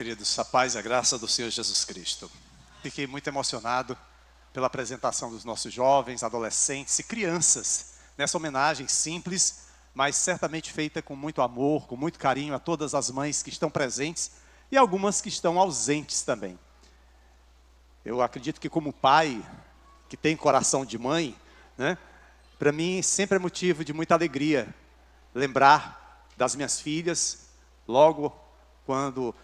Queridos, a paz e a graça do Senhor Jesus Cristo. Fiquei muito emocionado pela apresentação dos nossos jovens, adolescentes e crianças, nessa homenagem simples, mas certamente feita com muito amor, com muito carinho a todas as mães que estão presentes e algumas que estão ausentes também. Eu acredito que como pai, que tem coração de mãe, para mim sempre é motivo de muita alegria lembrar das minhas filhas, logo quando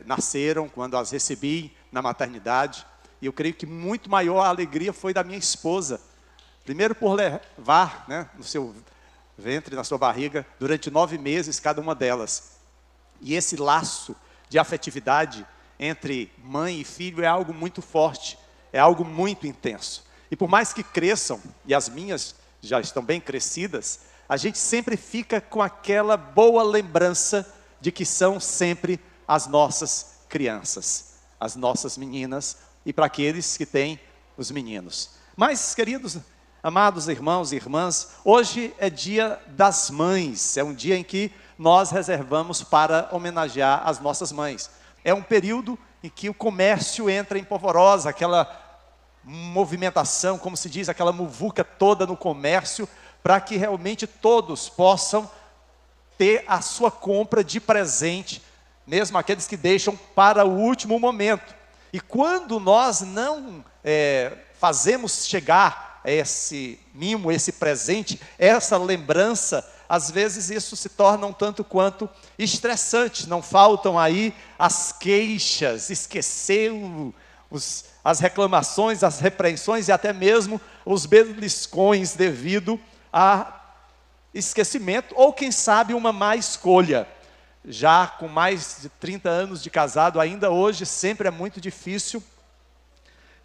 nasceram, quando as recebi na maternidade. E eu creio que muito maior a alegria foi da minha esposa. Primeiro por levar no seu ventre, na sua barriga, durante 9 meses cada uma delas. E esse laço de afetividade entre mãe e filho é algo muito forte, é algo muito intenso. E por mais que cresçam, e as minhas já estão bem crescidas, a gente sempre fica com aquela boa lembrança de que são sempre as nossas crianças, as nossas meninas, e para aqueles que têm os meninos. Mas, queridos, amados irmãos e irmãs, hoje é dia das mães, é um dia em que nós reservamos para homenagear as nossas mães. É um período em que o comércio entra em polvorosa, aquela movimentação, como se diz, aquela muvuca toda no comércio, para que realmente todos possam ter a sua compra de presente, mesmo aqueles que deixam para o último momento. E quando nós não fazemos chegar esse mimo, esse presente, essa lembrança, às vezes isso se torna um tanto quanto estressante. Não faltam aí as queixas, esqueceu as reclamações, as repreensões e até mesmo os beliscões devido a esquecimento, ou quem sabe uma má escolha. Já com mais de 30 anos de casado, ainda hoje sempre é muito difícil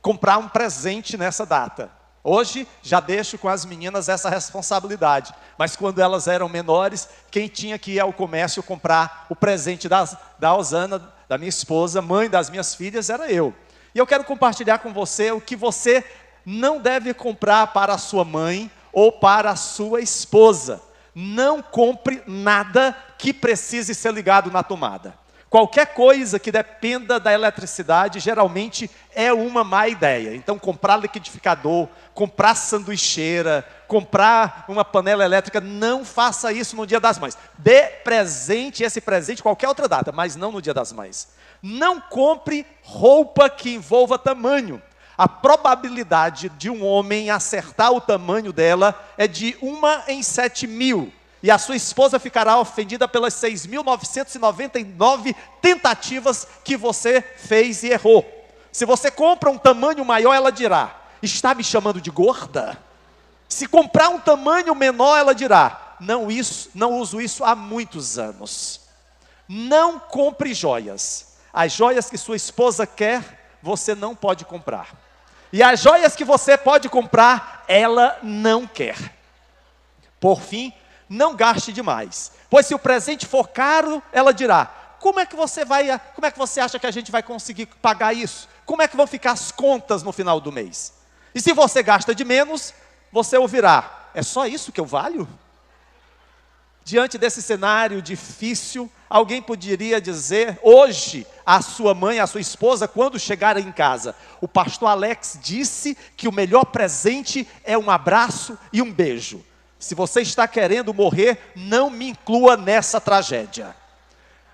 comprar um presente nessa data. Hoje já deixo com as meninas essa responsabilidade, mas quando elas eram menores, quem tinha que ir ao comércio comprar o presente da Osana, da minha esposa, mãe das minhas filhas, era eu. E eu quero compartilhar com você o que você não deve comprar para a sua mãe ou para a sua esposa. Não compre nada que precise ser ligado na tomada. Qualquer coisa que dependa da eletricidade, geralmente é uma má ideia. Então, comprar liquidificador, comprar sanduicheira, comprar uma panela elétrica, não faça isso no Dia das Mães. Dê presente, esse presente, qualquer outra data, mas não no Dia das Mães. Não compre roupa que envolva tamanho. A probabilidade de um homem acertar o tamanho dela é de 1 em 7.000. E a sua esposa ficará ofendida pelas 6.999 tentativas que você fez e errou. Se você compra um tamanho maior, ela dirá: está me chamando de gorda? Se comprar um tamanho menor, ela dirá: não uso isso há muitos anos. Não compre joias. As joias que sua esposa quer, você não pode comprar. E as joias que você pode comprar, ela não quer. Por fim, não gaste demais. Pois se o presente for caro, ela dirá: como é que você acha que a gente vai conseguir pagar isso? Como é que vão ficar as contas no final do mês? E se você gasta de menos, você ouvirá: é só isso que eu valho? Diante desse cenário difícil, alguém poderia dizer hoje à sua mãe, à sua esposa, quando chegar em casa: o pastor Alex disse que o melhor presente é um abraço e um beijo. Se você está querendo morrer, não me inclua nessa tragédia.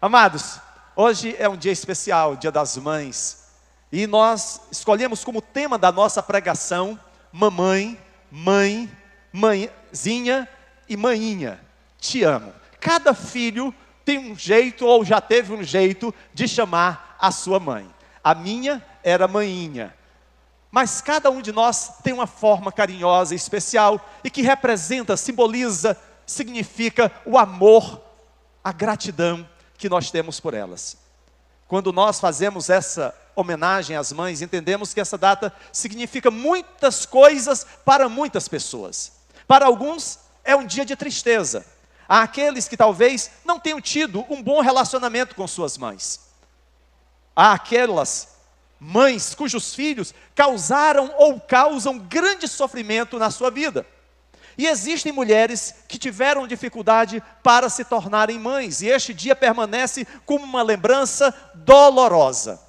Amados, hoje é um dia especial, Dia das Mães, e nós escolhemos como tema da nossa pregação: mamãe, mãe, mãezinha e maninha. Te amo. Cada filho tem um jeito, ou já teve um jeito, de chamar a sua mãe. A minha era maninha. Mas cada um de nós tem uma forma carinhosa e especial, e que representa, simboliza, significa o amor, a gratidão que nós temos por elas. Quando nós fazemos essa homenagem às mães, entendemos que essa data significa muitas coisas para muitas pessoas. Para alguns é um dia de tristeza. Há aqueles que talvez não tenham tido um bom relacionamento com suas mães. Há aquelas mães cujos filhos causaram ou causam grande sofrimento na sua vida. E existem mulheres que tiveram dificuldade para se tornarem mães, e este dia permanece como uma lembrança dolorosa.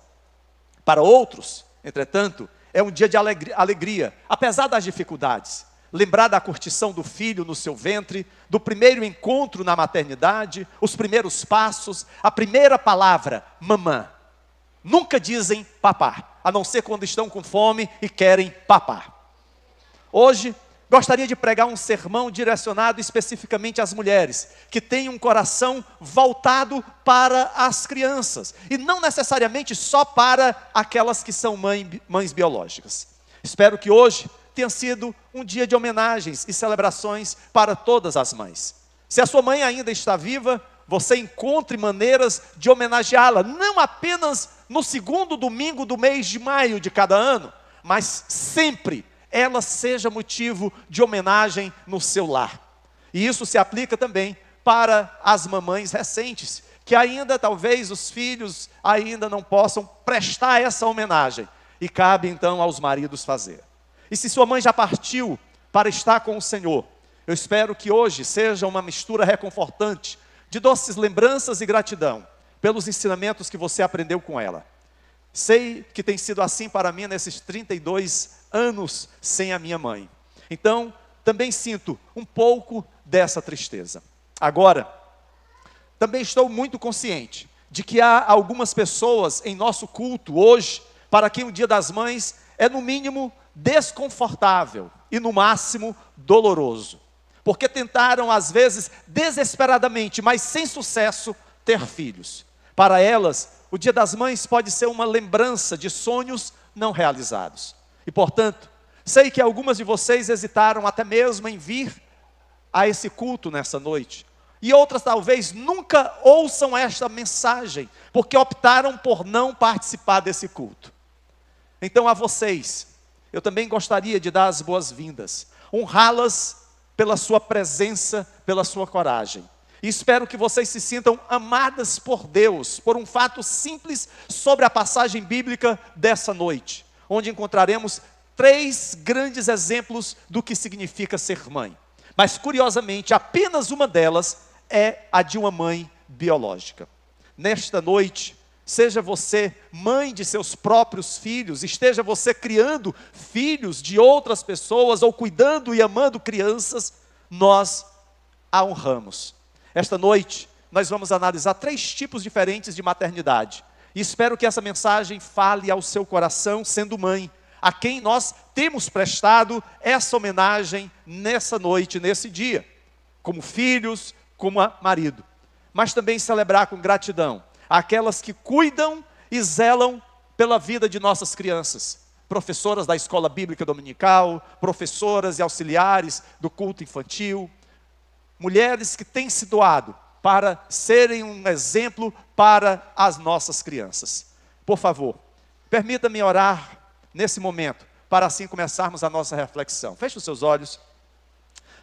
Para outros, entretanto, é um dia de alegria, apesar das dificuldades. Lembrar da curtição do filho no seu ventre, do primeiro encontro na maternidade, os primeiros passos, a primeira palavra, mamã. Nunca dizem papá, a não ser quando estão com fome e querem papá. Hoje, gostaria de pregar um sermão direcionado especificamente às mulheres, que têm um coração voltado para as crianças, e não necessariamente só para aquelas que são mães biológicas. Espero que hoje tenha sido um dia de homenagens e celebrações para todas as mães. Se a sua mãe ainda está viva, você encontre maneiras de homenageá-la, não apenas no segundo domingo do mês de maio de cada ano, mas sempre ela seja motivo de homenagem no seu lar. E isso se aplica também para as mamães recentes, que ainda talvez os filhos ainda não possam prestar essa homenagem, e cabe então aos maridos fazer. E se sua mãe já partiu para estar com o Senhor, eu espero que hoje seja uma mistura reconfortante de doces lembranças e gratidão pelos ensinamentos que você aprendeu com ela. Sei que tem sido assim para mim nesses 32 anos sem a minha mãe. Então, também sinto um pouco dessa tristeza. Agora, também estou muito consciente de que há algumas pessoas em nosso culto hoje, para quem o Dia das Mães é no mínimo desconfortável e no máximo doloroso, porque tentaram às vezes desesperadamente, mas sem sucesso, ter filhos. Para elas, o Dia das Mães pode ser uma lembrança de sonhos não realizados. E portanto, sei que algumas de vocês hesitaram até mesmo em vir a esse culto nessa noite, e outras talvez nunca ouçam esta mensagem, porque optaram por não participar desse culto. Então a vocês, eu também gostaria de dar as boas-vindas, honrá-las pela sua presença, pela sua coragem. E espero que vocês se sintam amadas por Deus, por um fato simples sobre a passagem bíblica dessa noite, onde encontraremos 3 grandes exemplos do que significa ser mãe. Mas curiosamente, apenas uma delas é a de uma mãe biológica. Nesta noite, seja você mãe de seus próprios filhos, esteja você criando filhos de outras pessoas, ou cuidando e amando crianças, nós a honramos. Esta noite, nós vamos analisar 3 tipos diferentes de maternidade. E espero que essa mensagem fale ao seu coração, sendo mãe, a quem nós temos prestado essa homenagem nessa noite, nesse dia, como filhos, como marido. Mas também celebrar com gratidão aquelas que cuidam e zelam pela vida de nossas crianças. Professoras da escola bíblica dominical, professoras e auxiliares do culto infantil, mulheres que têm se doado para serem um exemplo para as nossas crianças. Por favor, permita-me orar nesse momento, para assim começarmos a nossa reflexão. Feche os seus olhos.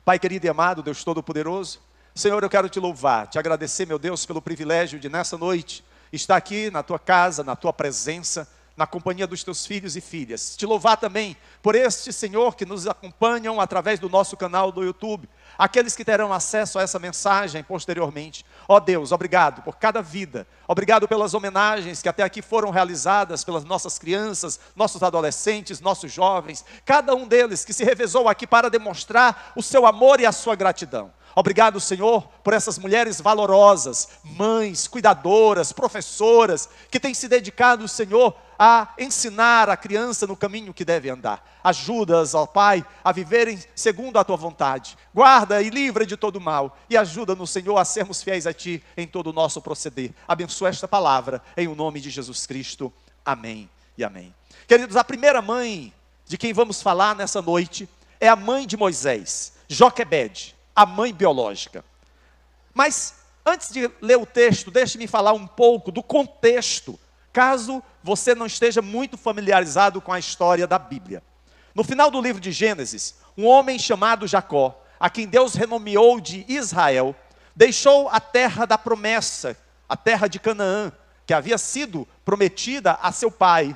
Pai querido e amado, Deus Todo-Poderoso, Senhor, eu quero te louvar, te agradecer, meu Deus, pelo privilégio de nessa noite estar aqui na tua casa, na tua presença, na companhia dos teus filhos e filhas. Te louvar também por este Senhor que nos acompanham através do nosso canal do YouTube, aqueles que terão acesso a essa mensagem posteriormente. Ó Deus, obrigado por cada vida, obrigado pelas homenagens que até aqui foram realizadas pelas nossas crianças, nossos adolescentes, nossos jovens, cada um deles que se revezou aqui para demonstrar o seu amor e a sua gratidão. Obrigado, Senhor, por essas mulheres valorosas, mães, cuidadoras, professoras, que têm se dedicado, Senhor, a ensinar a criança no caminho que deve andar. Ajuda-as, ó Pai, a viverem segundo a Tua vontade. Guarda e livra de todo mal. E ajuda-nos, Senhor, a sermos fiéis a Ti em todo o nosso proceder. Abençoa esta palavra, em o nome de Jesus Cristo. Amém e amém. Queridos, a primeira mãe de quem vamos falar nessa noite é a mãe de Moisés, Joquebede, a mãe biológica. Mas, antes de ler o texto, deixe-me falar um pouco do contexto, caso você não esteja muito familiarizado com a história da Bíblia. No final do livro de Gênesis, um homem chamado Jacó, a quem Deus renomeou de Israel, deixou a terra da promessa, a terra de Canaã, que havia sido prometida a seu pai.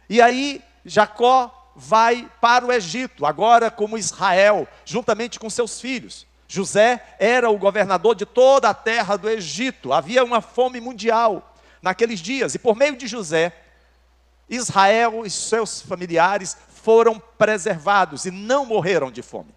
E aí, Jacó vai para o Egito, agora como Israel, juntamente com seus filhos. José era o governador de toda a terra do Egito. Havia uma fome mundial naqueles dias. E por meio de José, Israel e seus familiares foram preservados e não morreram de fome.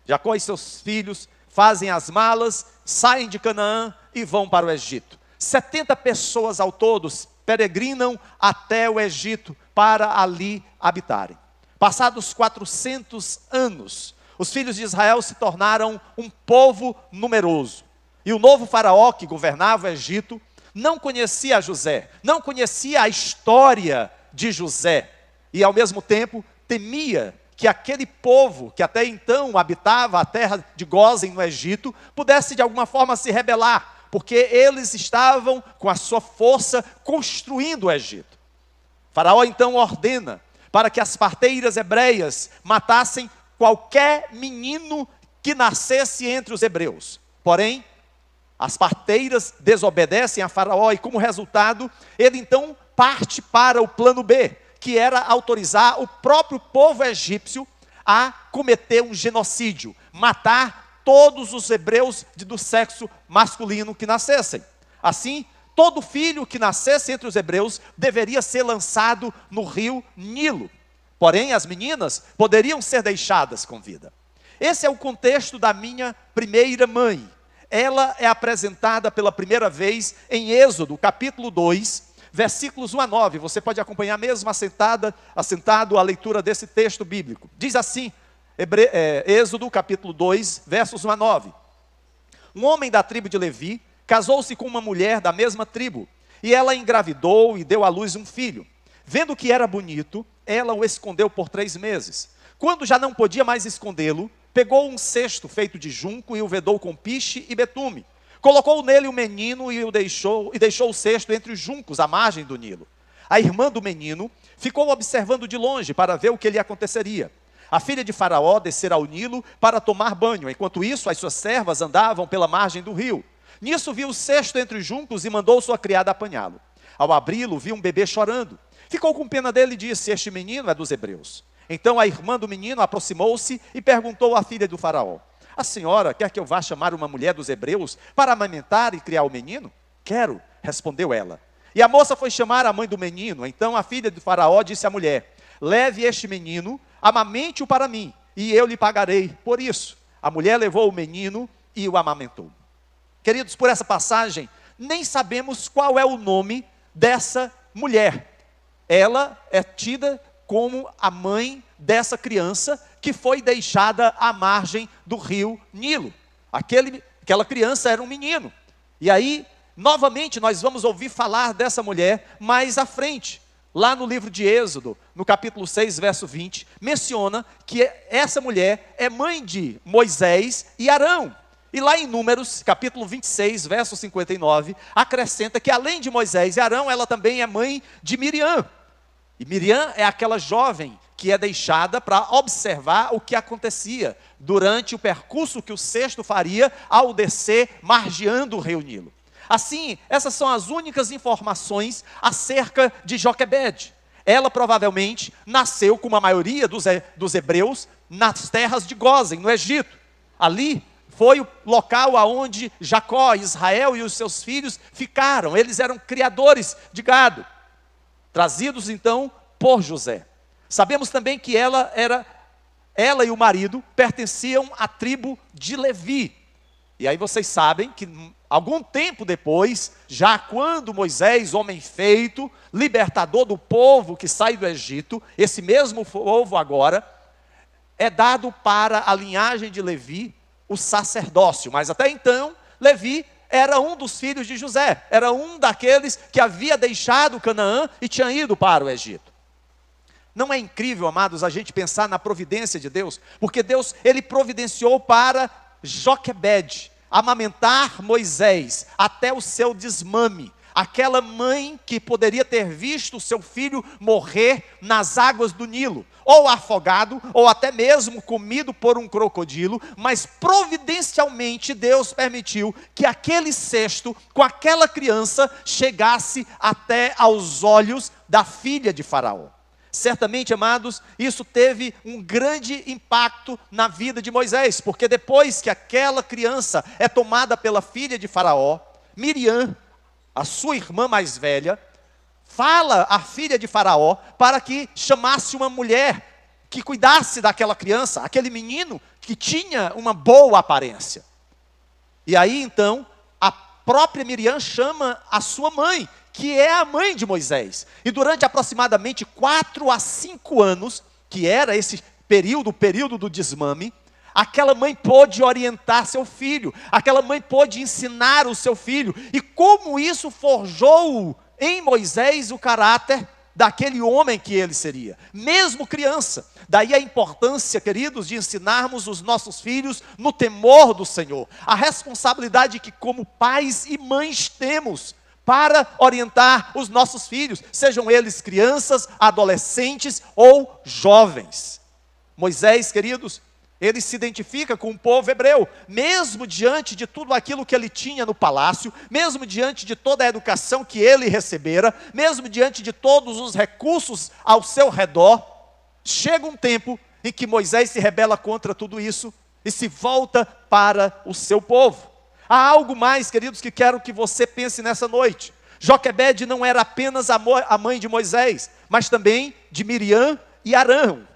Jacó e seus filhos fazem as malas, saem de Canaã e vão para o Egito. 70 pessoas ao todo peregrinam até o Egito para ali habitarem. Passados 400 anos, os filhos de Israel se tornaram um povo numeroso. E o novo faraó que governava o Egito não conhecia José, não conhecia a história de José. E ao mesmo tempo temia que aquele povo que até então habitava a terra de Gósen no Egito, pudesse de alguma forma se rebelar, porque eles estavam com a sua força construindo o Egito. Faraó então ordena para que as parteiras hebreias matassem qualquer menino que nascesse entre os hebreus. Porém, as parteiras desobedecem a Faraó e, como resultado, ele então parte para o plano B, que era autorizar o próprio povo egípcio a cometer um genocídio, matar todos os hebreus do sexo masculino que nascessem. Assim, todo filho que nascesse entre os hebreus deveria ser lançado no rio Nilo. Porém, as meninas poderiam ser deixadas com vida. Esse é o contexto da minha primeira mãe. Ela é apresentada pela primeira vez em Êxodo, capítulo 2, versículos 1 a 9. Você pode acompanhar mesmo assentado a leitura desse texto bíblico. Diz assim, Êxodo, capítulo 2, versos 1 a 9. Um homem da tribo de Levi casou-se com uma mulher da mesma tribo, e ela engravidou e deu à luz um filho. Vendo que era bonito, ela o escondeu por 3 meses. Quando já não podia mais escondê-lo, pegou um cesto feito de junco e o vedou com piche e betume. Colocou nele o menino e deixou o cesto entre os juncos, à margem do Nilo. A irmã do menino ficou observando de longe para ver o que lhe aconteceria. A filha de Faraó descera ao Nilo para tomar banho. Enquanto isso, as suas servas andavam pela margem do rio. Nisso viu o cesto entre os juncos e mandou sua criada apanhá-lo. Ao abri-lo, viu um bebê chorando. Ficou com pena dele e disse: este menino é dos hebreus. Então a irmã do menino aproximou-se e perguntou à filha do Faraó: a senhora quer que eu vá chamar uma mulher dos hebreus para amamentar e criar o menino? Quero, respondeu ela. E a moça foi chamar a mãe do menino. Então a filha do Faraó disse à mulher: leve este menino, amamente-o para mim, e eu lhe pagarei por isso. A mulher levou o menino e o amamentou. Queridos, por essa passagem, nem sabemos qual é o nome dessa mulher. Ela é tida como a mãe dessa criança que foi deixada à margem do rio Nilo. Aquela criança era um menino. E aí, novamente, nós vamos ouvir falar dessa mulher mais à frente. Lá no livro de Êxodo, no capítulo 6, verso 20, menciona que essa mulher é mãe de Moisés e Arão. E lá em Números, capítulo 26, verso 59, acrescenta que além de Moisés e Arão, ela também é mãe de Miriam. E Miriam é aquela jovem que é deixada para observar o que acontecia durante o percurso que o cesto faria ao descer, margeando o rio Nilo. Assim, essas são as únicas informações acerca de Joquebede. Ela provavelmente nasceu, como a maioria dos hebreus, nas terras de Gósen, no Egito. Ali foi o local onde Jacó, Israel e os seus filhos ficaram. Eles eram criadores de gado, trazidos então por José. Sabemos também que ela e o marido pertenciam à tribo de Levi. E aí vocês sabem que algum tempo depois, já quando Moisés, homem feito, libertador do povo que sai do Egito, esse mesmo povo agora é dado para a linhagem de Levi o sacerdócio. Mas até então, Levi era um dos filhos de José, era um daqueles que havia deixado Canaã e tinha ido para o Egito. Não é incrível, amados, a gente pensar na providência de Deus? Porque Deus, Ele providenciou para Joquebede amamentar Moisés até o seu desmame. Aquela mãe que poderia ter visto o seu filho morrer nas águas do Nilo, ou afogado, ou até mesmo comido por um crocodilo, mas providencialmente Deus permitiu que aquele cesto com aquela criança chegasse até aos olhos da filha de Faraó. Certamente, amados, isso teve um grande impacto na vida de Moisés, porque depois que aquela criança é tomada pela filha de Faraó, Miriam, a sua irmã mais velha, fala à filha de Faraó para que chamasse uma mulher que cuidasse daquela criança, aquele menino que tinha uma boa aparência. E aí então, a própria Miriam chama a sua mãe, que é a mãe de Moisés. E durante aproximadamente 4 a 5 anos, que era esse período, o período do desmame, aquela mãe pôde orientar seu filho, aquela mãe pôde ensinar o seu filho. E como isso forjou em Moisés o caráter daquele homem que ele seria, mesmo criança. Daí a importância, queridos, de ensinarmos os nossos filhos no temor do Senhor. A responsabilidade que como pais e mães temos para orientar os nossos filhos, sejam eles crianças, adolescentes ou jovens. Moisés, queridos, ele se identifica com o povo hebreu, mesmo diante de tudo aquilo que ele tinha no palácio, mesmo diante de toda a educação que ele recebera, mesmo diante de todos os recursos ao seu redor, chega um tempo em que Moisés se rebela contra tudo isso e se volta para o seu povo. Há algo mais, queridos, que quero que você pense nessa noite. Joquebede não era apenas a mãe de Moisés, mas também de Miriam e Arão.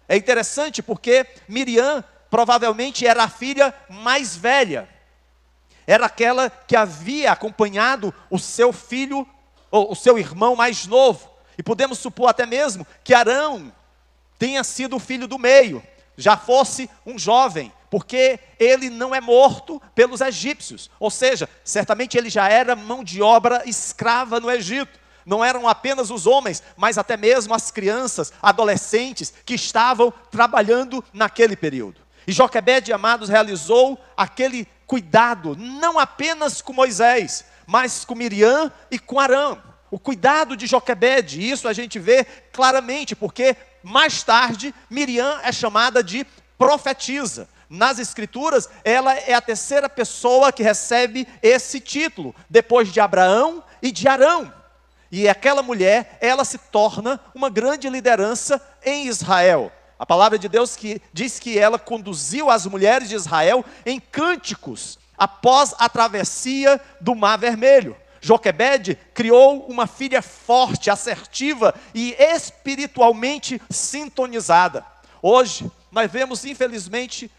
É interessante porque Miriam provavelmente era a filha mais velha. Era aquela que havia acompanhado o seu filho, ou o seu irmão mais novo. E podemos supor até mesmo que Arão tenha sido o filho do meio, já fosse um jovem, porque ele não é morto pelos egípcios. Ou seja, certamente ele já era mão de obra escrava no Egito. Não eram apenas os homens, mas até mesmo as crianças, adolescentes, que estavam trabalhando naquele período. E Joquebede, amados, realizou aquele cuidado, não apenas com Moisés, mas com Miriam e com Arão. O cuidado de Joquebede, isso a gente vê claramente, porque mais tarde Miriam é chamada de profetisa. Nas escrituras, ela é a terceira pessoa que recebe esse título, depois de Abraão e de Arão. E aquela mulher, ela se torna uma grande liderança em Israel. A palavra de Deus diz que ela conduziu as mulheres de Israel em cânticos, após a travessia do Mar Vermelho. Joquebede criou uma filha forte, assertiva e espiritualmente sintonizada. Hoje, nós vemos, infelizmente,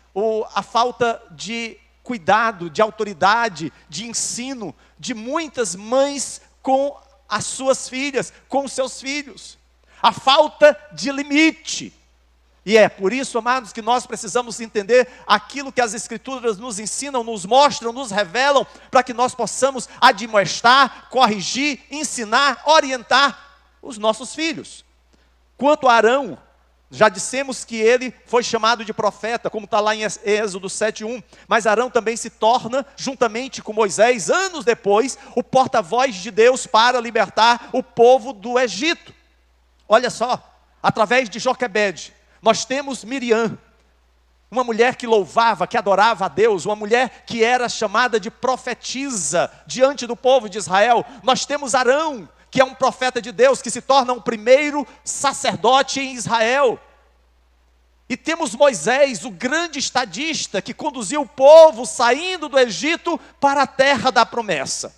a falta de cuidado, de autoridade, de ensino, de muitas mães com as suas filhas, com os seus filhos. A falta de limite. E é por isso, amados, que nós precisamos entender aquilo que as Escrituras nos ensinam, nos mostram, nos revelam, para que nós possamos admoestar, corrigir, ensinar, orientar os nossos filhos. Quanto a Arão, já dissemos que ele foi chamado de profeta, como está lá em Êxodo 7:1. Mas Arão também se torna, juntamente com Moisés, anos depois, o porta-voz de Deus para libertar o povo do Egito. Olha só, através de Joquebede, nós temos Miriam, uma mulher que louvava, que adorava a Deus, uma mulher que era chamada de profetisa diante do povo de Israel. Nós temos Arão, que é um profeta de Deus, que se torna o primeiro sacerdote em Israel. E temos Moisés, o grande estadista, que conduziu o povo saindo do Egito para a terra da promessa.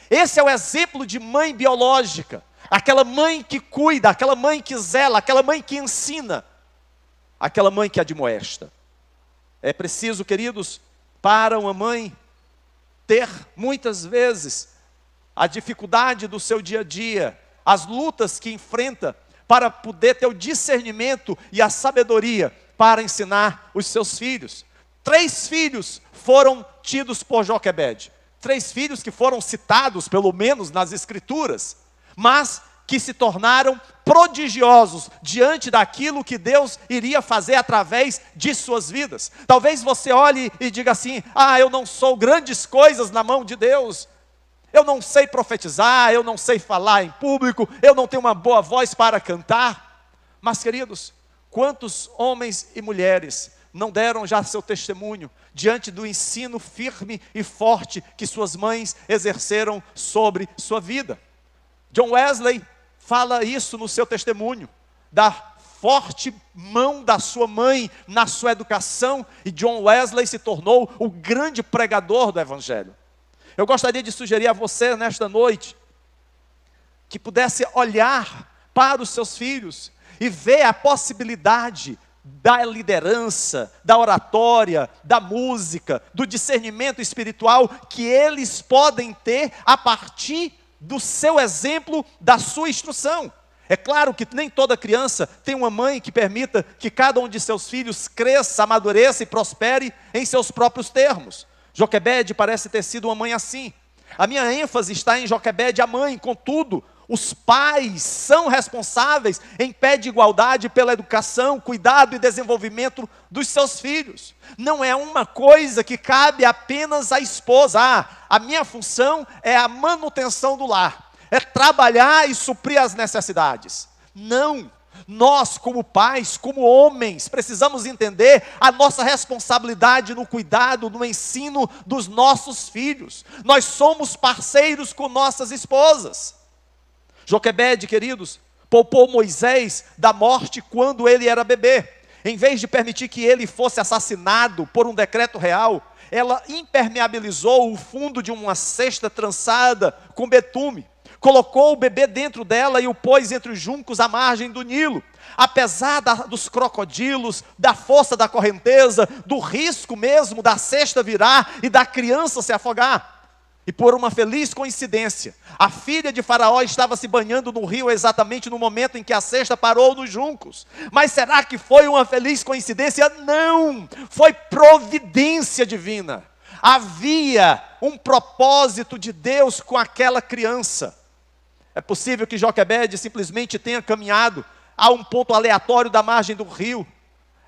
Esse é o exemplo de mãe biológica, aquela mãe que cuida, aquela mãe que zela, aquela mãe que ensina, aquela mãe que admoesta. É preciso, queridos, para uma mãe ter muitas vezes a dificuldade do seu dia a dia, as lutas que enfrenta, para poder ter o discernimento e a sabedoria para ensinar os seus filhos. 3 filhos foram tidos por Joquebede. 3 filhos que foram citados, pelo menos nas Escrituras, mas que se tornaram prodigiosos diante daquilo que Deus iria fazer através de suas vidas. Talvez você olhe e diga assim: eu não sou grandes coisas na mão de Deus. Eu não sei profetizar, eu não sei falar em público, eu não tenho uma boa voz para cantar. Mas, queridos, quantos homens e mulheres não deram já seu testemunho diante do ensino firme e forte que suas mães exerceram sobre sua vida? John Wesley fala isso no seu testemunho. da forte mão da sua mãe na sua educação, e John Wesley se tornou o grande pregador do Evangelho. Eu gostaria de sugerir a você nesta noite que pudesse olhar para os seus filhos e ver a possibilidade da liderança, da oratória, da música, do discernimento espiritual que eles podem ter a partir do seu exemplo, da sua instrução. É claro que nem toda criança tem uma mãe que permita que cada um de seus filhos cresça, amadureça e prospere em seus próprios termos. Joquebede parece ter sido uma mãe assim. A minha ênfase está em Joquebede, a mãe. Contudo, os pais são responsáveis em pé de igualdade pela educação, cuidado e desenvolvimento dos seus filhos. Não é uma coisa que cabe apenas à esposa. A minha função é a manutenção do lar. É trabalhar e suprir as necessidades. Não. Nós, como pais, como homens, precisamos entender a nossa responsabilidade no cuidado, no ensino dos nossos filhos. Nós somos parceiros com nossas esposas. Joquebede, queridos, poupou Moisés da morte quando ele era bebê. Em vez de permitir que ele fosse assassinado por um decreto real, ela impermeabilizou o fundo de uma cesta trançada com betume. Colocou o bebê dentro dela e o pôs entre os juncos à margem do Nilo. Apesar dos crocodilos, da força da correnteza, do risco mesmo da cesta virar e da criança se afogar. E por uma feliz coincidência, a filha de Faraó estava se banhando no rio exatamente no momento em que a cesta parou nos juncos. Mas será que foi uma feliz coincidência? Não! Foi providência divina. Havia um propósito de Deus com aquela criança. É possível que Joquebede simplesmente tenha caminhado a um ponto aleatório da margem do rio.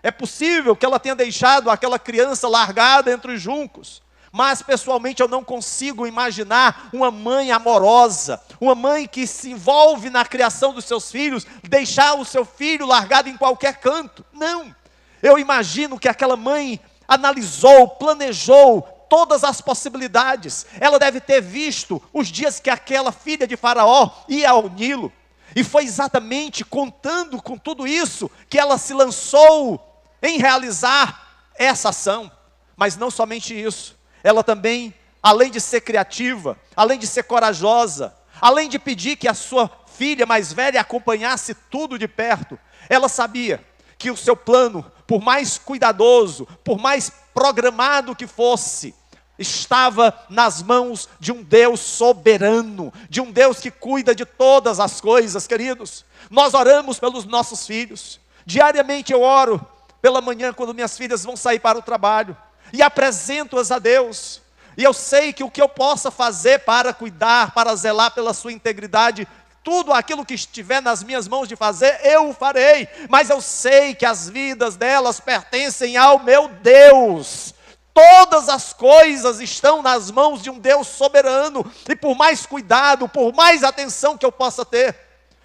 É possível que ela tenha deixado aquela criança largada entre os juncos. Mas pessoalmente eu não consigo imaginar uma mãe amorosa, uma mãe que se envolve na criação dos seus filhos, deixar o seu filho largado em qualquer canto. Não. Eu imagino que aquela mãe analisou, planejou todas as possibilidades. Ela deve ter visto os dias que aquela filha de Faraó ia ao Nilo. E foi exatamente contando com tudo isso que ela se lançou em realizar essa ação. Mas não somente isso. Ela também, além de ser criativa, além de ser corajosa, além de pedir que a sua filha mais velha acompanhasse tudo de perto, ela sabia que o seu plano, por mais cuidadoso, por mais programado que fosse, estava nas mãos de um Deus soberano, de um Deus que cuida de todas as coisas, queridos. Nós oramos pelos nossos filhos. Diariamente eu oro pela manhã quando minhas filhas vão sair para o trabalho e apresento-as a Deus. E eu sei que o que eu possa fazer para cuidar, para zelar pela sua integridade, tudo aquilo que estiver nas minhas mãos de fazer, eu o farei. Mas eu sei que as vidas delas pertencem ao meu Deus. Todas as coisas estão nas mãos de um Deus soberano. E por mais cuidado, por mais atenção que eu possa ter,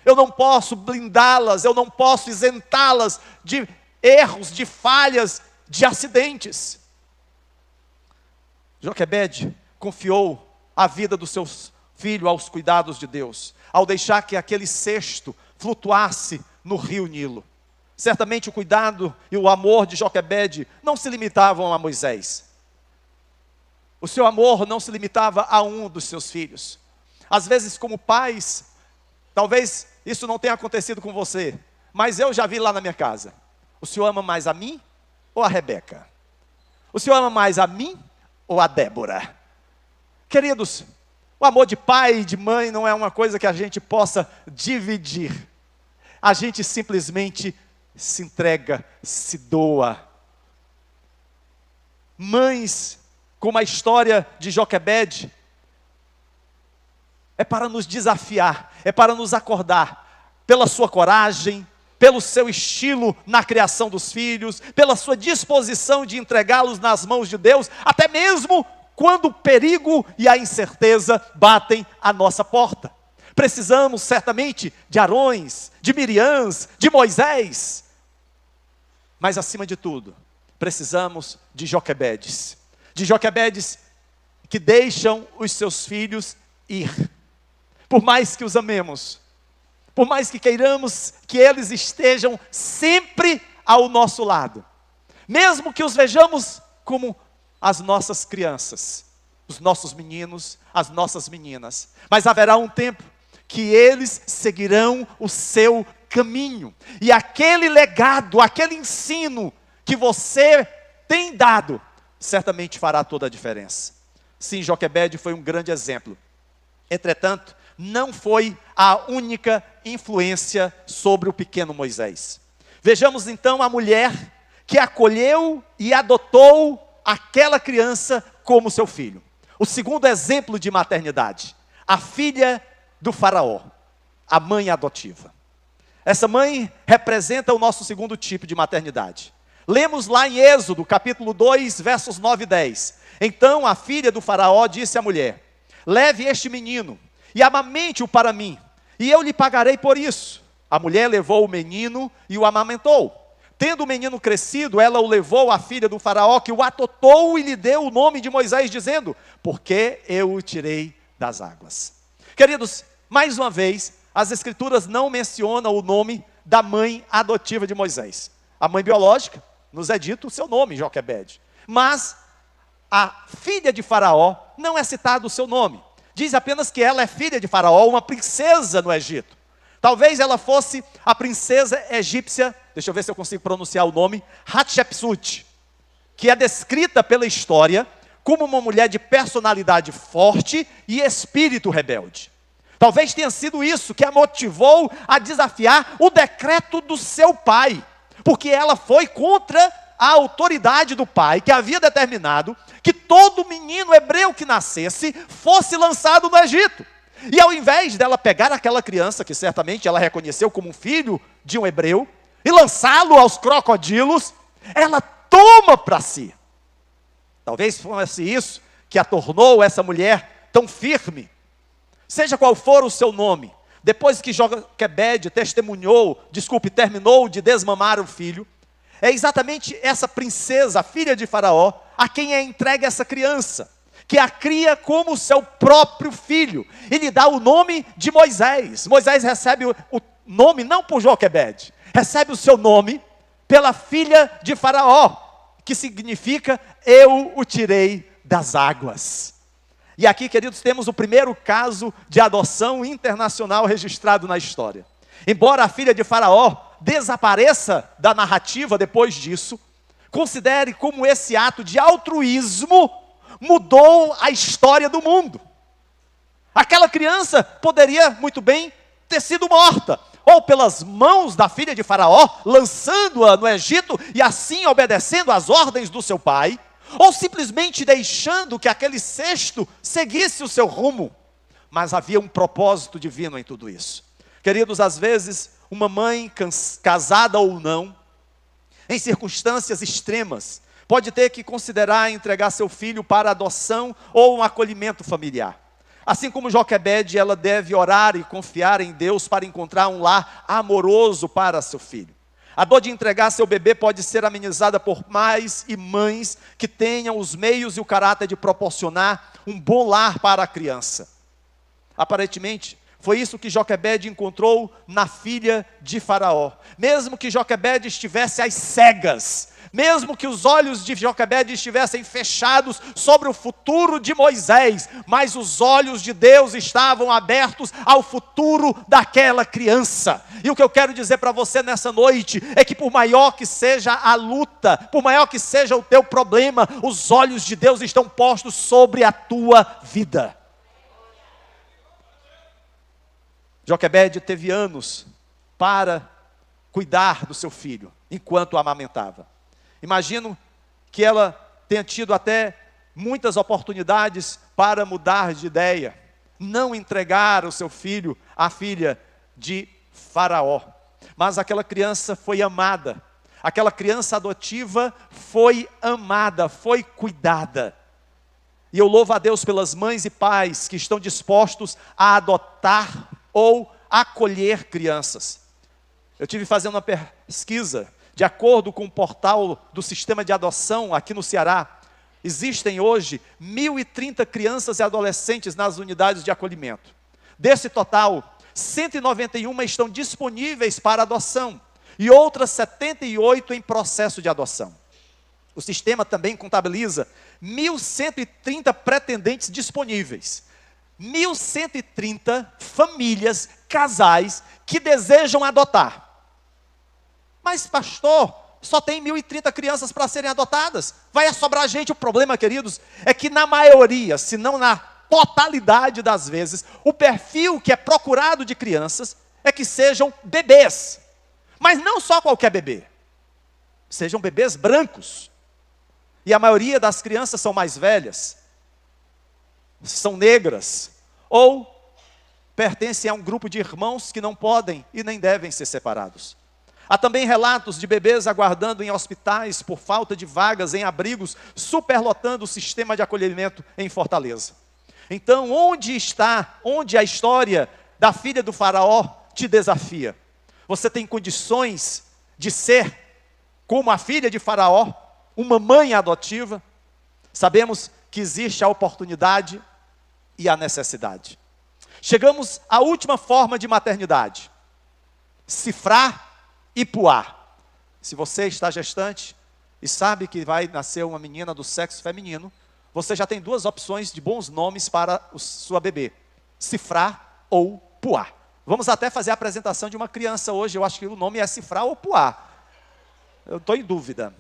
eu não posso blindá-las, eu não posso isentá-las de erros, de falhas, de acidentes. Joquebede confiou a vida do seu filho aos cuidados de Deus, ao deixar que aquele cesto flutuasse no rio Nilo. Certamente o cuidado e o amor de Joquebede não se limitavam a Moisés. O seu amor não se limitava a um dos seus filhos. Às vezes, como pais, talvez isso não tenha acontecido com você, mas eu já vi lá na minha casa. O senhor ama mais a mim ou a Rebeca? O senhor ama mais a mim ou a Débora? Queridos, o amor de pai e de mãe não é uma coisa que a gente possa dividir. A gente simplesmente se entrega, se doa. Mães, como a história de Joquebede, é para nos desafiar, é para nos acordar pela sua coragem, pelo seu estilo na criação dos filhos, pela sua disposição de entregá-los nas mãos de Deus, até mesmo quando o perigo e a incerteza batem à nossa porta. Precisamos certamente de Arões, de Miriams, de Moisés, mas acima de tudo, precisamos de Joquebedes que deixam os seus filhos ir. Por mais que os amemos, por mais que queiramos que eles estejam sempre ao nosso lado, mesmo que os vejamos como as nossas crianças, os nossos meninos, as nossas meninas, mas haverá um tempo que eles seguirão o seu caminho, e aquele legado, aquele ensino que você tem dado, certamente fará toda a diferença. Sim, Joquebede foi um grande exemplo. Entretanto, não foi a única influência sobre o pequeno Moisés. Vejamos então a mulher que acolheu e adotou aquela criança como seu filho. O segundo exemplo de maternidade, a filha do faraó, a mãe adotiva. Essa mãe representa o nosso segundo tipo de maternidade. Lemos lá em Êxodo, capítulo 2, versos 9 e 10. Então a filha do faraó disse à mulher: leve este menino e amamente-o para mim, e eu lhe pagarei por isso. A mulher levou o menino e o amamentou. Tendo o menino crescido, ela o levou à filha do faraó, que o adotou e lhe deu o nome de Moisés, dizendo: porque eu o tirei das águas. Queridos, mais uma vez, as escrituras não mencionam o nome da mãe adotiva de Moisés. A mãe biológica, nos é dito o seu nome, Joquebede. Mas a filha de faraó, não é citado o seu nome. Diz apenas que ela é filha de faraó, uma princesa no Egito. Talvez ela fosse a princesa egípcia, deixa eu ver se eu consigo pronunciar o nome, Hatshepsut, que é descrita pela história como uma mulher de personalidade forte e espírito rebelde. Talvez tenha sido isso que a motivou a desafiar o decreto do seu pai, porque ela foi contra a autoridade do pai, que havia determinado que todo menino hebreu que nascesse fosse lançado no Egito. E ao invés dela pegar aquela criança, que certamente ela reconheceu como um filho de um hebreu, e lançá-lo aos crocodilos, ela toma para si. Talvez fosse isso que a tornou essa mulher tão firme. Seja qual for o seu nome, depois que Joquebede terminou de desmamar o filho, é exatamente essa princesa, a filha de faraó, a quem é entregue essa criança, que a cria como seu próprio filho, e lhe dá o nome de Moisés. Moisés recebe o nome não por Joquebede, recebe o seu nome pela filha de faraó, que significa eu o tirei das águas. E aqui, queridos, temos o primeiro caso de adoção internacional registrado na história. Embora a filha de faraó desapareça da narrativa depois disso, considere como esse ato de altruísmo mudou a história do mundo. Aquela criança poderia muito bem ter sido morta, ou pelas mãos da filha de faraó, lançando-a no Egito e assim obedecendo às ordens do seu pai, ou simplesmente deixando que aquele cesto seguisse o seu rumo. Mas havia um propósito divino em tudo isso. Queridos, às vezes, uma mãe casada ou não, em circunstâncias extremas, pode ter que considerar entregar seu filho para adoção ou um acolhimento familiar. Assim como Joquebede, ela deve orar e confiar em Deus para encontrar um lar amoroso para seu filho. A dor de entregar seu bebê pode ser amenizada por pais e mães que tenham os meios e o caráter de proporcionar um bom lar para a criança. Aparentemente, foi isso que Joquebede encontrou na filha de faraó. Mesmo que Joquebede estivesse às cegas, mesmo que os olhos de Joquebede estivessem fechados sobre o futuro de Moisés, mas os olhos de Deus estavam abertos ao futuro daquela criança. E o que eu quero dizer para você nessa noite é que por maior que seja a luta, por maior que seja o teu problema, os olhos de Deus estão postos sobre a tua vida. Joquebede teve anos para cuidar do seu filho, enquanto o amamentava. Imagino que ela tenha tido até muitas oportunidades para mudar de ideia, não entregar o seu filho à filha de faraó. Mas aquela criança foi amada, aquela criança adotiva foi amada, foi cuidada. E eu louvo a Deus pelas mães e pais que estão dispostos a adotar ou acolher crianças. Eu tive fazendo uma pesquisa, de acordo com o portal do sistema de adoção aqui no Ceará, existem hoje 1.030 crianças e adolescentes nas unidades de acolhimento. Desse total, 191 estão disponíveis para adoção e outras 78 em processo de adoção. O sistema também contabiliza 1.130 pretendentes disponíveis, 1.130 famílias, casais que desejam adotar. Mas pastor, só tem 1.030 crianças para serem adotadas, vai sobrar gente. O problema, queridos, é que na maioria, se não na totalidade das vezes, o perfil que é procurado de crianças é que sejam bebês. Mas não só qualquer bebê, sejam bebês brancos. E a maioria das crianças são mais velhas, são negras, ou pertencem a um grupo de irmãos que não podem e nem devem ser separados. Há também relatos de bebês aguardando em hospitais por falta de vagas em abrigos, superlotando o sistema de acolhimento em Fortaleza. Então, onde a história da filha do faraó te desafia? Você tem condições de ser como a filha de faraó, uma mãe adotiva? Sabemos que existe a oportunidade e a necessidade. Chegamos à última forma de maternidade: Sifrá e Puá. Se você está gestante e sabe que vai nascer uma menina do sexo feminino, você já tem duas opções de bons nomes para sua bebê: Sifrá ou Puá. Vamos até fazer a apresentação de uma criança hoje. Eu acho que o nome é Sifrá ou Puá. Eu estou em dúvida.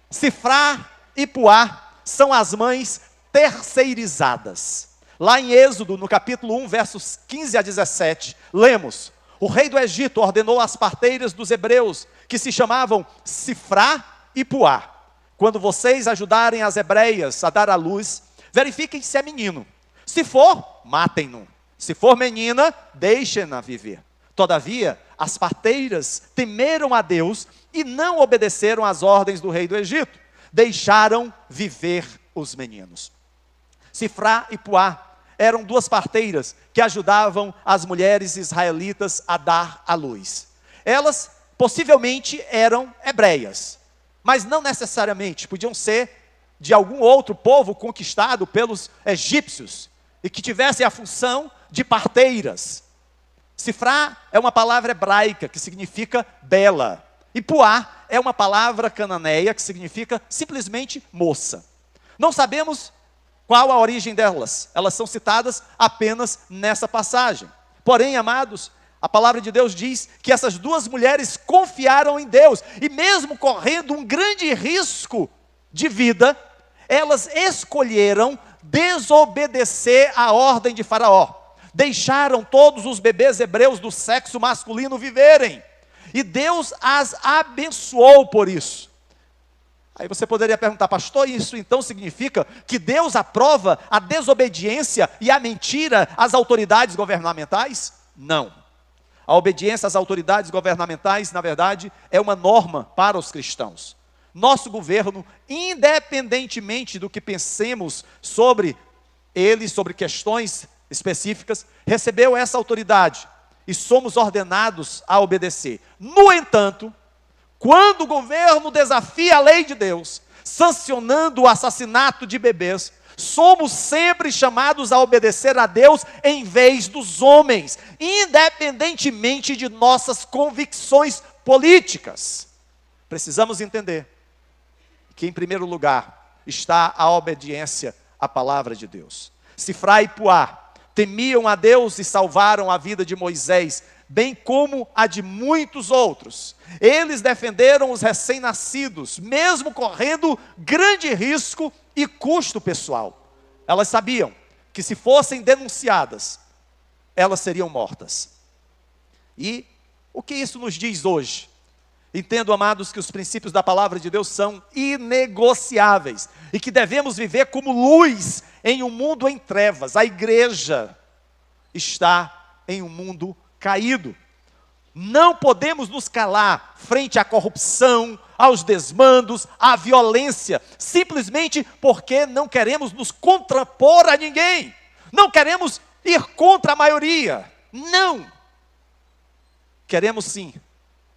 Sifrá e Puá são as mães terceirizadas. Lá em Êxodo, no capítulo 1, versos 15 a 17, lemos: o rei do Egito ordenou às parteiras dos hebreus, que se chamavam Sifrá e Puá: quando vocês ajudarem as hebreias a dar à luz, verifiquem se é menino. Se for, matem-no. Se for menina, deixem-na viver. Todavia, as parteiras temeram a Deus e não obedeceram às ordens do rei do Egito. Deixaram viver os meninos. Sifrá e Puá eram duas parteiras que ajudavam as mulheres israelitas a dar à luz. Elas possivelmente eram hebreias, mas não necessariamente, podiam ser de algum outro povo conquistado pelos egípcios e que tivessem a função de parteiras. Sifrá é uma palavra hebraica que significa bela, e Puá é uma palavra cananeia que significa simplesmente moça. Não sabemos qual a origem delas, elas são citadas apenas nessa passagem. Porém, amados, a palavra de Deus diz que essas duas mulheres confiaram em Deus, e mesmo correndo um grande risco de vida, elas escolheram desobedecer à ordem de Faraó. Deixaram todos os bebês hebreus do sexo masculino viverem, e Deus as abençoou por isso. Aí você poderia perguntar: pastor, isso então significa que Deus aprova a desobediência e a mentira às autoridades governamentais? Não. A obediência às autoridades governamentais, na verdade, é uma norma para os cristãos. Nosso governo, independentemente do que pensemos sobre ele, sobre questões específicas, recebeu essa autoridade e somos ordenados a obedecer. No entanto, quando o governo desafia a lei de Deus, sancionando o assassinato de bebês, somos sempre chamados a obedecer a Deus em vez dos homens, independentemente de nossas convicções políticas. Precisamos entender que, em primeiro lugar, está a obediência à palavra de Deus. Sifrá e Puá temiam a Deus e salvaram a vida de Moisés, bem como a de muitos outros. Eles defenderam os recém-nascidos, mesmo correndo grande risco e custo pessoal. Elas sabiam que, se fossem denunciadas, elas seriam mortas. E o que isso nos diz hoje? Entendo, amados, que os princípios da palavra de Deus são inegociáveis e que devemos viver como luz em um mundo em trevas. A igreja está em um mundo caído. Não podemos nos calar frente à corrupção, aos desmandos, à violência, simplesmente porque não queremos nos contrapor a ninguém. Não queremos ir contra a maioria. Não. Queremos sim,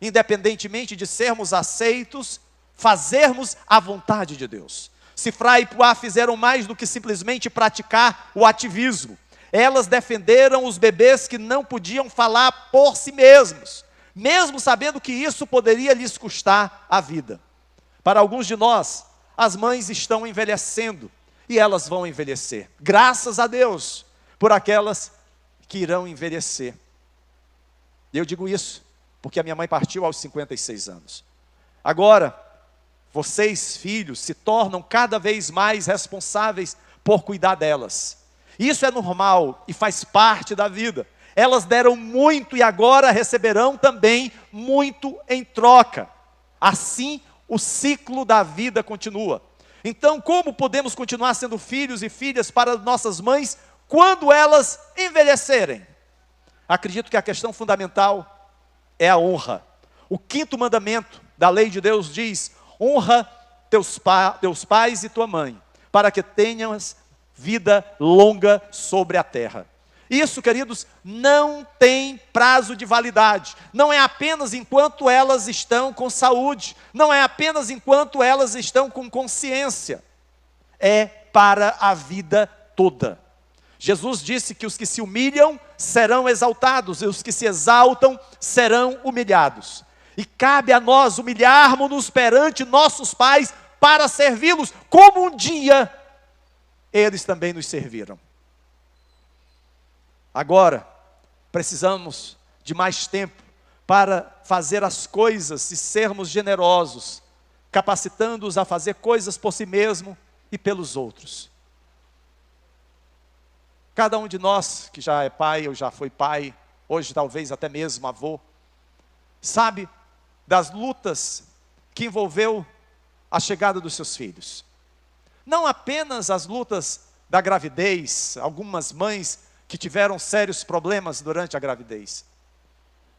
independentemente de sermos aceitos, fazermos a vontade de Deus. Sifrá e Puá fizeram mais do que simplesmente praticar o ativismo. Elas defenderam os bebês que não podiam falar por si mesmos, mesmo sabendo que isso poderia lhes custar a vida. Para alguns de nós, as mães estão envelhecendo e elas vão envelhecer. Graças a Deus por aquelas que irão envelhecer. E eu digo isso porque a minha mãe partiu aos 56 anos. Agora, vocês, filhos, se tornam cada vez mais responsáveis por cuidar delas. Isso é normal e faz parte da vida. Elas deram muito e agora receberão também muito em troca. Assim, o ciclo da vida continua. Então, como podemos continuar sendo filhos e filhas para nossas mães quando elas envelhecerem? Acredito que a questão fundamental é a honra. O 5º mandamento da lei de Deus diz: honra teus pais e tua mãe, para que tenhas vida longa sobre a terra. Isso, queridos, não tem prazo de validade. Não é apenas enquanto elas estão com saúde. Não é apenas enquanto elas estão com consciência. É para a vida toda. Jesus disse que os que se humilham serão exaltados, e os que se exaltam serão humilhados. E cabe a nós humilharmos-nos perante nossos pais para servi-los, como um dia eles também nos serviram. Agora, precisamos de mais tempo para fazer as coisas e sermos generosos, capacitando-os a fazer coisas por si mesmo e pelos outros. Cada um de nós que já é pai ou já foi pai, hoje talvez até mesmo avô, sabe das lutas que envolveu a chegada dos seus filhos. Não apenas as lutas da gravidez, algumas mães que tiveram sérios problemas durante a gravidez,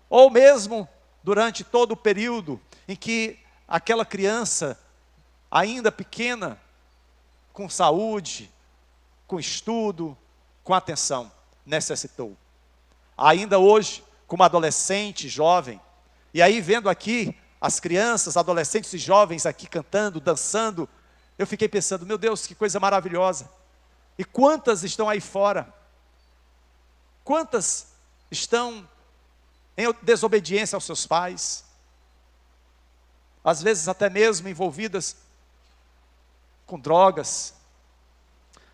ou mesmo durante todo o período em que aquela criança, ainda pequena, com saúde, com estudo, com atenção, necessitou. Ainda hoje, como adolescente, jovem, e aí vendo aqui as crianças, adolescentes e jovens aqui cantando, dançando, eu fiquei pensando, meu Deus, que coisa maravilhosa. E quantas estão aí fora? Quantas estão em desobediência aos seus pais? Às vezes até mesmo envolvidas com drogas.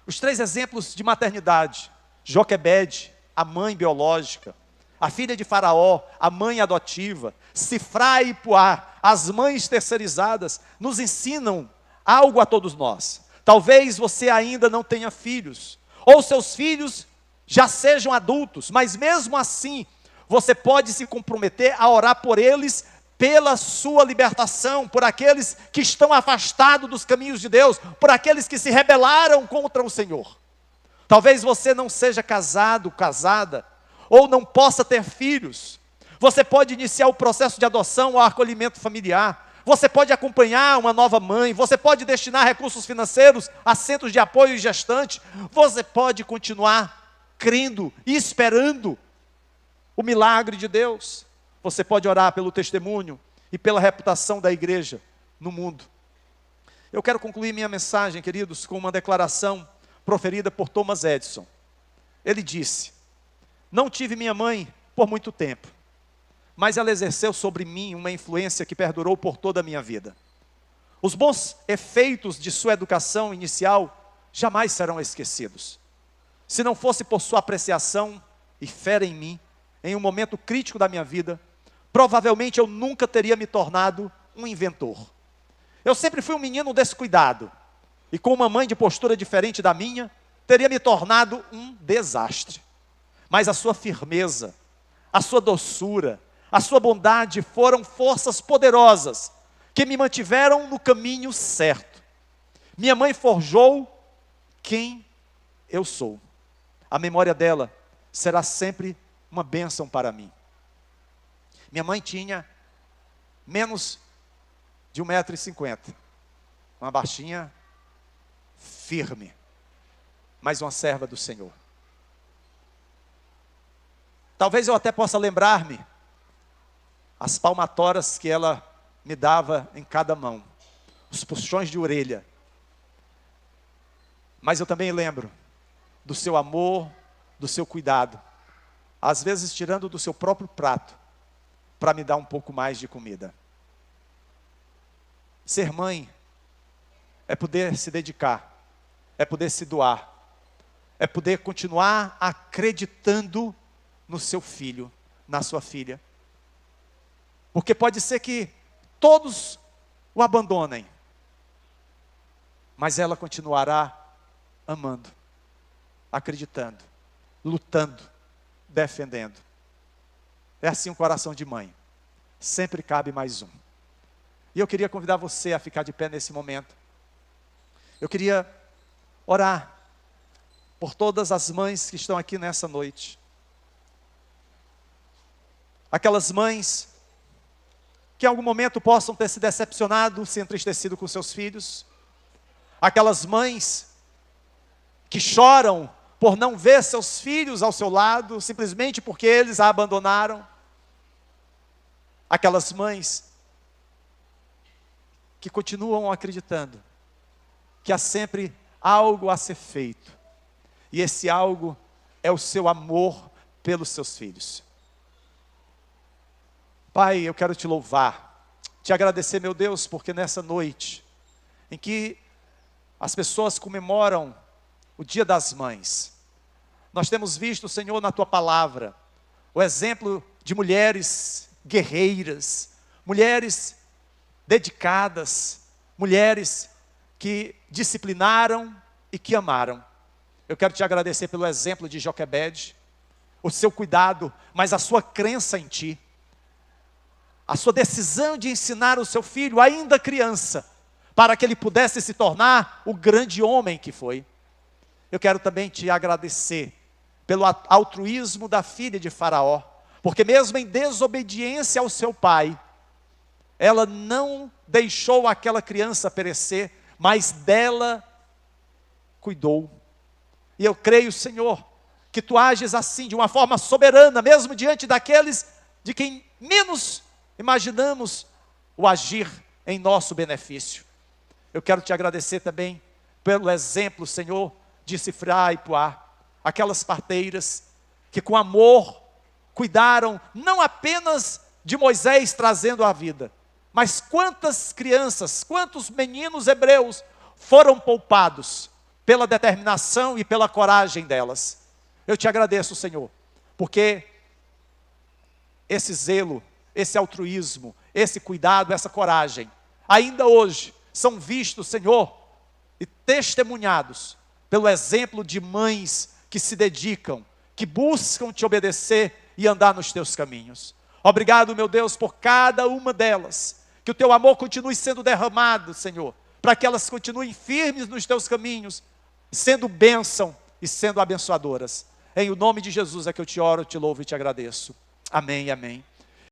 Os 3 exemplos de maternidade: Joquebede, a mãe biológica; a filha de Faraó, a mãe adotiva; Sifrá e Puá, as mães terceirizadas, nos ensinam algo a todos nós. Talvez você ainda não tenha filhos, ou seus filhos já sejam adultos, mas mesmo assim, você pode se comprometer a orar por eles, pela sua libertação, por aqueles que estão afastados dos caminhos de Deus, por aqueles que se rebelaram contra o Senhor. Talvez você não seja casado, casada, ou não possa ter filhos. Você pode iniciar o processo de adoção ou acolhimento familiar. Você pode acompanhar uma nova mãe. Você pode destinar recursos financeiros a centros de apoio e gestante. Você pode continuar crendo e esperando o milagre de Deus. Você pode orar pelo testemunho e pela reputação da igreja no mundo. Eu quero concluir minha mensagem, queridos, com uma declaração proferida por Thomas Edison. Ele disse: não tive minha mãe por muito tempo, mas ela exerceu sobre mim uma influência que perdurou por toda a minha vida. Os bons efeitos de sua educação inicial jamais serão esquecidos. Se não fosse por sua apreciação e fé em mim, em um momento crítico da minha vida, provavelmente eu nunca teria me tornado um inventor. Eu sempre fui um menino descuidado, e com uma mãe de postura diferente da minha, teria me tornado um desastre. Mas a sua firmeza, a sua doçura, a sua bondade foram forças poderosas que me mantiveram no caminho certo. Minha mãe forjou quem eu sou. A memória dela será sempre uma bênção para mim. Minha mãe tinha menos de 1,50 m, uma baixinha firme, mas uma serva do Senhor. Talvez eu até possa lembrar-me as palmatórias que ela me dava em cada mão, os puxões de orelha. Mas eu também lembro do seu amor, do seu cuidado, às vezes tirando do seu próprio prato, para me dar um pouco mais de comida. Ser mãe é poder se dedicar, é poder se doar, é poder continuar acreditando no seu filho, na sua filha. Porque pode ser que todos o abandonem, mas ela continuará amando, acreditando, lutando, defendendo. É assim um coração de mãe. Sempre cabe mais um. E eu queria convidar você a ficar de pé nesse momento. Eu queria orar por todas as mães que estão aqui nessa noite. Aquelas mães que em algum momento possam ter se decepcionado, se entristecido com seus filhos. Aquelas mães que choram por não ver seus filhos ao seu lado, simplesmente porque eles a abandonaram. Aquelas mães que continuam acreditando que há sempre algo a ser feito. E esse algo é o seu amor pelos seus filhos. Pai, eu quero te louvar, te agradecer, meu Deus, porque nessa noite, em que as pessoas comemoram o Dia das Mães, nós temos visto, Senhor, na Tua Palavra, o exemplo de mulheres guerreiras, mulheres dedicadas, mulheres que disciplinaram e que amaram. Eu quero te agradecer pelo exemplo de Joquebede, o seu cuidado, mas a sua crença em Ti, a sua decisão de ensinar o seu filho, ainda criança, para que ele pudesse se tornar o grande homem que foi. Eu quero também te agradecer pelo altruísmo da filha de Faraó, porque mesmo em desobediência ao seu pai, ela não deixou aquela criança perecer, mas dela cuidou. E eu creio, Senhor, que Tu ages assim, de uma forma soberana, mesmo diante daqueles de quem menos imaginamos o agir em nosso benefício. Eu quero te agradecer também pelo exemplo, Senhor, de Sifrá e Puá, aquelas parteiras que com amor cuidaram não apenas de Moisés trazendo a vida, mas quantas crianças, quantos meninos hebreus foram poupados pela determinação e pela coragem delas. Eu te agradeço, Senhor, porque esse zelo, esse altruísmo, esse cuidado, essa coragem, ainda hoje são vistos, Senhor, e testemunhados pelo exemplo de mães que se dedicam, que buscam Te obedecer e andar nos Teus caminhos. Obrigado, meu Deus, por cada uma delas, que o Teu amor continue sendo derramado, Senhor, para que elas continuem firmes nos Teus caminhos, sendo bênção e sendo abençoadoras. Em o nome de Jesus é que eu te oro, te louvo e te agradeço. Amém e amém.